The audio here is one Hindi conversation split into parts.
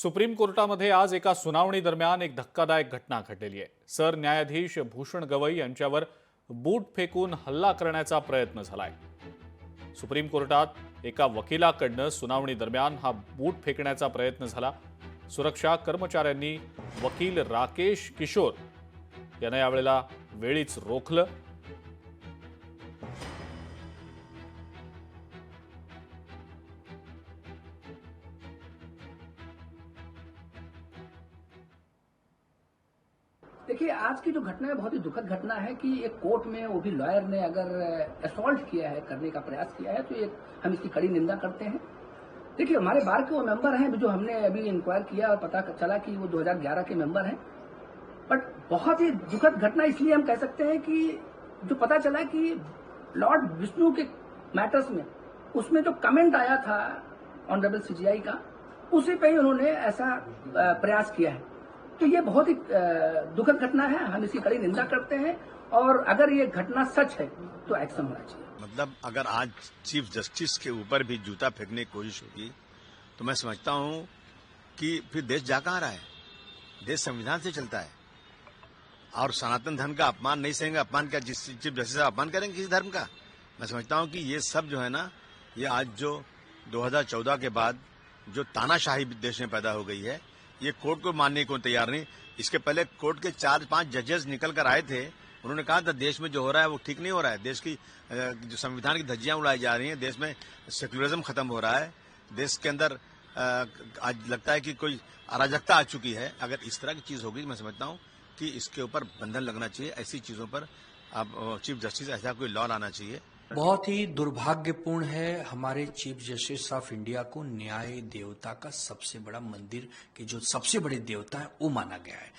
सुप्रीम कोर्टामध्ये आज एका सुनावणी दरम्यान एक धक्कादायक घटना घडलेली आहे। सरन्यायाधीश भूषण गवई यांच्यावर बूट फेकून हल्ला करण्याचा प्रयत्न झालाय। सुप्रीम कोर्टात एका वकिलाकडनं सुनावणी दरम्यान हा बूट फेकण्याचा प्रयत्न झाला। सुरक्षा कर्मचाऱ्यांनी वकील राकेश किशोर यांना यावेळेला वेळीच रोखलं। देखिए, आज की जो घटना है बहुत ही दुखद घटना है कि एक कोर्ट में वो भी लॉयर ने अगर असॉल्ट किया है, करने का प्रयास किया है, तो ये हम इसकी कड़ी निंदा करते हैं। देखिए, हमारे बार के वो मेंबर हैं जो हमने अभी इंक्वायर किया और पता चला कि वो 2011 के मेंबर हैं। बट बहुत ही दुखद घटना इसलिए हम कह सकते हैं कि जो पता चला कि लॉर्ड विष्णु के मैटर्स में उसमें जो कमेंट आया था ऑनरेबल सीजीआई का, उसी पे ही उन्होंने ऐसा प्रयास किया है। तो ये बहुत ही दुखद घटना है, हम इसकी कड़ी निंदा करते हैं और अगर ये घटना सच है तो एक्शन होना चाहिए। मतलब अगर आज चीफ जस्टिस के ऊपर भी जूता फेंकने की कोशिश होगी तो मैं समझता हूं कि फिर देश जा कहां रहा है। देश संविधान से चलता है और सनातन धर्म का अपमान नहीं सहेंगे। अपमान क्या, जिस चीफ जस्टिस का अपमान करेंगे किसी धर्म का? मैं समझता हूं कि ये सब जो है ना, ये आज जो 2014 के बाद जो तानाशाही देश में पैदा हो गई है, ये कोर्ट को मानने को तैयार नहीं। इसके पहले कोर्ट के 4-5 जजेस निकल कर आए थे, उन्होंने कहा था देश में जो हो रहा है वो ठीक नहीं हो रहा है। देश की जो संविधान की धज्जियां उड़ाई जा रही हैं, देश में सेक्युलरिज्म खत्म हो रहा है, देश के अंदर आज लगता है कि कोई अराजकता आ चुकी है। अगर इस तरह की चीज होगी, मैं समझता हूं कि इसके ऊपर बंधन लगना चाहिए। ऐसी चीजों पर अब चीफ जस्टिस ऐसा कोई लॉ लाना चाहिए। बहुत ही दुर्भाग्यपूर्ण है, हमारे चीफ जस्टिस ऑफ इंडिया को न्याय देवता का सबसे बड़ा मंदिर के जो सबसे बड़े देवता है वो माना गया है।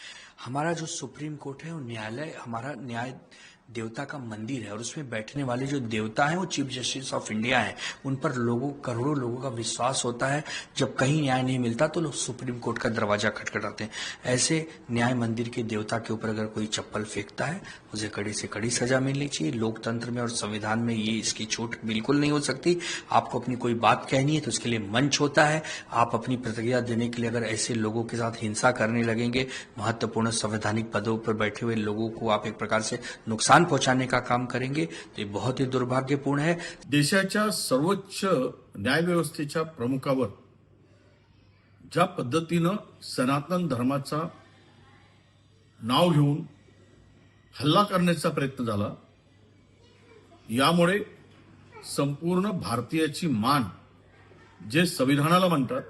हमारा जो सुप्रीम कोर्ट है वो न्यायालय, हमारा न्याय देवता का मंदिर है और उसमें बैठने वाले जो देवता हैं वो चीफ जस्टिस ऑफ इंडिया हैं। उन पर करोड़ों लोगों का विश्वास होता है। जब कहीं न्याय नहीं मिलता तो लोग सुप्रीम कोर्ट का दरवाजा खटखटाते हैं। ऐसे न्याय मंदिर के देवता के ऊपर अगर कोई चप्पल फेंकता है, उसे कड़ी से कड़ी सजा मिलनी चाहिए। लोकतंत्र में और संविधान में ये इसकी छूट बिल्कुल नहीं हो सकती। आपको अपनी कोई बात कहनी है तो उसके लिए मंच होता है। आप अपनी प्रतिक्रिया देने के लिए अगर ऐसे लोगों के साथ हिंसा करने लगेंगे, महत्वपूर्ण संवैधानिक पदों पर बैठे हुए लोगों को आप एक प्रकार से नुकसान पहुंचाने का काम करेंगे, तो ये बहुत ही दुर्भाग्यपूर्ण है। देशाच्या सर्वोच्च न्यायव्यवस्थेच्या प्रमुखावर ज्या पद्धतीनं सनातन धर्माचा नाव घेऊन हल्ला करण्याचा प्रयत्न झाला, यामुळे संपूर्ण भारतीयाची मान, जे संविधानाला म्हणतात,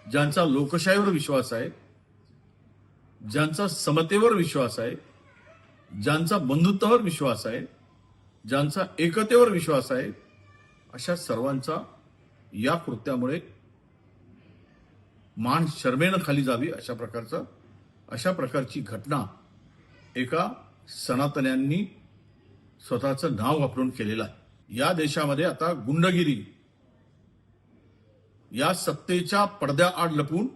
ज्यांचा लोकशाहीवर विश्वास आहे, ज्यांचा समतेवर विश्वास आहे, ज्यांचा बंधुत्वावर विश्वास आहे, ज्यांचा एकतेवर विश्वास आहे, अशा सर्वांचा या कृत्यामुळे मान शर्मेनं खाली जावी अशा प्रकारची घटना एका सनातन्यांनी स्वतःचं नाव वापरून केलेलं आहे। या देशामध्ये आता गुंडगिरी या सत्तेच्या पडद्याआड लपून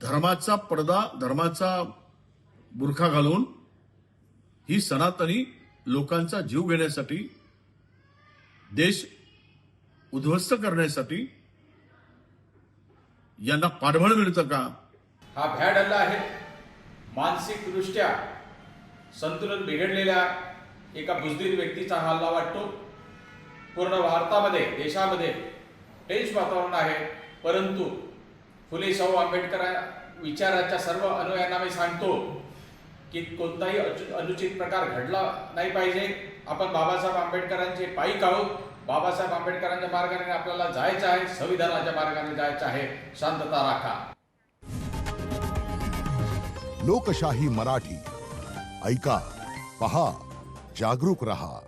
धर्माचा बुरखा घालून ही सनातनी लोकांचा जीव घेण्यासाठी, देश उद्ध्वस्त करण्यासाठी यांना पाठबळ मिळतं का? हा भ्याड हल्ला आहे। मानसिकदृष्ट्या संतुलन बिघडलेल्या एका बुजदीर व्यक्तीचा हा हल्ला वाटतो। पूर्ण भारतामध्ये, देशामध्ये टेन्स वातावरण आहे, परंतु फुले शाहू आंबेडकर विचाराच्या सर्व अनुयायांना मी सांगतो की कोणताही अनुचित प्रकार घडला नाही पाहिजे। आपण बाबासाहेब आंबेडकरांचे पाईक आहोत। बाबासाहेब आंबेडकरांच्या मार्गाने आपल्याला जायचं आहे, संविधानाच्या मार्गाने जायचं आहे। शांतता राखा। लोकशाही मराठी ऐका, पहा, जागरूक रहा।